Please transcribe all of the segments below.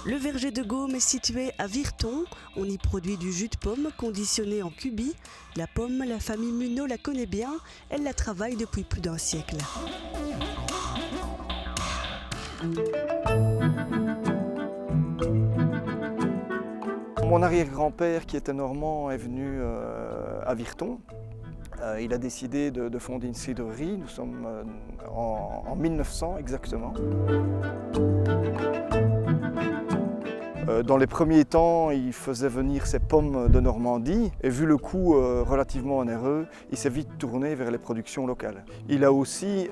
Le verger de Gaume est situé à Virton. On y produit du jus de pomme conditionné en cubi. La pomme, la famille Munot la connaît bien. Elle la travaille depuis plus d'1 siècle. Mon arrière-grand-père, qui était normand, est venu à Virton. Il a décidé de fonder une cidrerie. Nous sommes en 1900 exactement. Dans les premiers temps, il faisait venir ses pommes de Normandie et vu le coût relativement onéreux, il s'est vite tourné vers les productions locales. Il a aussi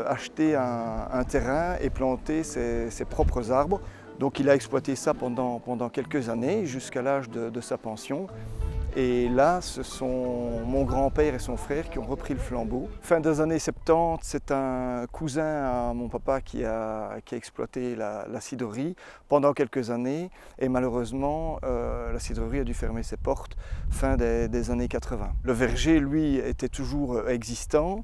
acheté un terrain et planté ses propres arbres. Donc il a exploité ça pendant quelques années, jusqu'à l'âge de sa pension. Et là, ce sont mon grand-père et son frère qui ont repris le flambeau. Fin des années 70, c'est un cousin à mon papa qui a exploité la cidrerie pendant quelques années. Et malheureusement, la cidrerie a dû fermer ses portes fin des années 80. Le verger, lui, était toujours existant.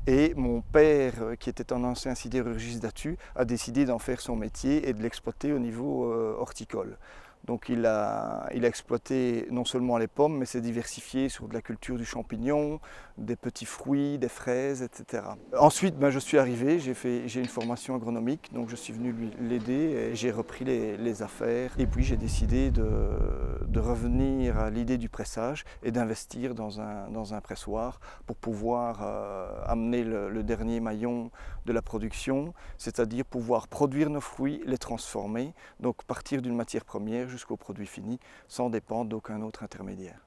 Et mon père, qui était un ancien sidérurgiste d'Attu, a décidé d'en faire son métier et de l'exploiter au niveau horticole. Donc il a exploité non seulement les pommes, mais s'est diversifié sur de la culture du champignon, des petits fruits, des fraises, etc. Ensuite, je suis arrivé, j'ai une formation agronomique, donc je suis venu l'aider et j'ai repris les affaires. Et puis j'ai décidé de revenir à l'idée du pressage et d'investir dans un pressoir pour pouvoir amener le dernier maillon de la production, c'est-à-dire pouvoir produire nos fruits, les transformer, donc partir d'une matière première jusqu'au produit fini, sans dépendre d'aucun autre intermédiaire.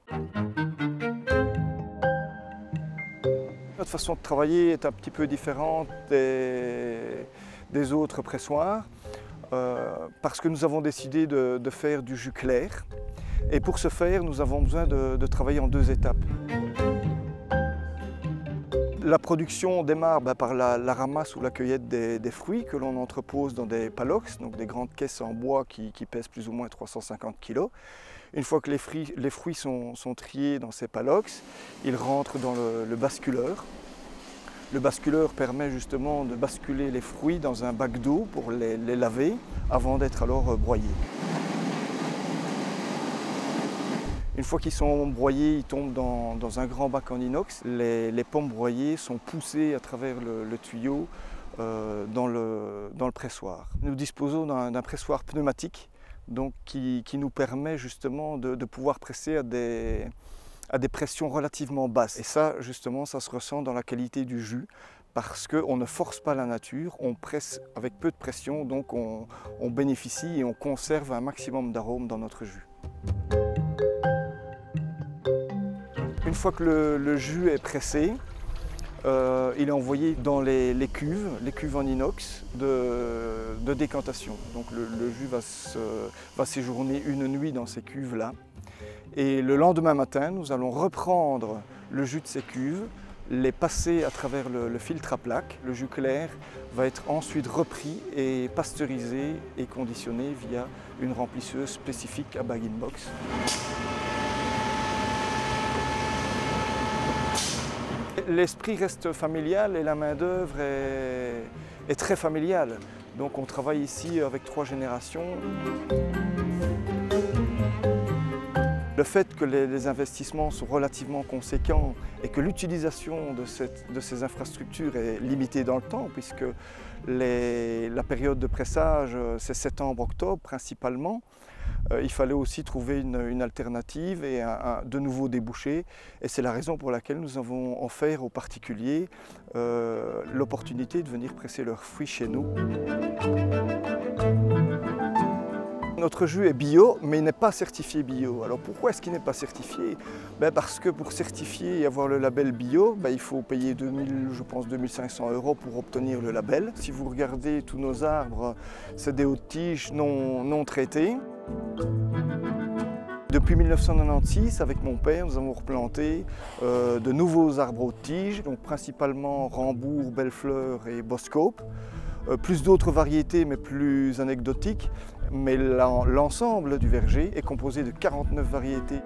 Notre façon de travailler est un petit peu différente des autres pressoirs, parce que nous avons décidé de faire du jus clair. Et pour ce faire, nous avons besoin de travailler en 2 étapes. La production démarre par la ramasse ou la cueillette des fruits que l'on entrepose dans des palox, donc des grandes caisses en bois qui pèsent plus ou moins 350 kg. Une fois que les fruits sont triés dans ces palox, ils rentrent dans le basculeur. Le basculeur permet justement de basculer les fruits dans un bac d'eau pour les laver avant d'être alors broyés. Une fois qu'ils sont broyés, ils tombent dans un grand bac en inox. Les pommes broyées sont poussées à travers le tuyau dans le pressoir. Nous disposons d'un pressoir pneumatique donc, qui nous permet justement de pouvoir presser à des pressions relativement basses. Et ça, justement, ça se ressent dans la qualité du jus parce qu'on ne force pas la nature, on presse avec peu de pression, donc on bénéficie et on conserve un maximum d'arômes dans notre jus. Une fois que le jus est pressé, il est envoyé dans les cuves en inox de décantation. Donc le jus va séjourner une nuit dans ces cuves-là. Et le lendemain matin, nous allons reprendre le jus de ces cuves, les passer à travers le filtre à plaques. Le jus clair va être ensuite repris et pasteurisé et conditionné via une remplisseuse spécifique à bag-in-box. L'esprit reste familial et la main-d'œuvre est très familiale. Donc on travaille ici avec 3 générations. Le fait que les investissements sont relativement conséquents et que l'utilisation de ces infrastructures est limitée dans le temps, puisque la période de pressage, c'est septembre-octobre principalement, il fallait aussi trouver une alternative et de nouveaux débouchés. Et c'est la raison pour laquelle nous avons offert aux particuliers l'opportunité de venir presser leurs fruits chez nous. Notre jus est bio, mais il n'est pas certifié bio. Alors pourquoi est-ce qu'il n'est pas certifié? Parce que pour certifier et avoir le label bio, il faut payer 2500 € pour obtenir le label. Si vous regardez tous nos arbres, c'est des hautes tiges non traitées. Depuis 1996, avec mon père, nous avons replanté de nouveaux arbres aux tiges, donc principalement Rambourg, Bellefleur et Boskoop. Plus d'autres variétés, mais plus anecdotiques. Mais l'ensemble du verger est composé de 49 variétés.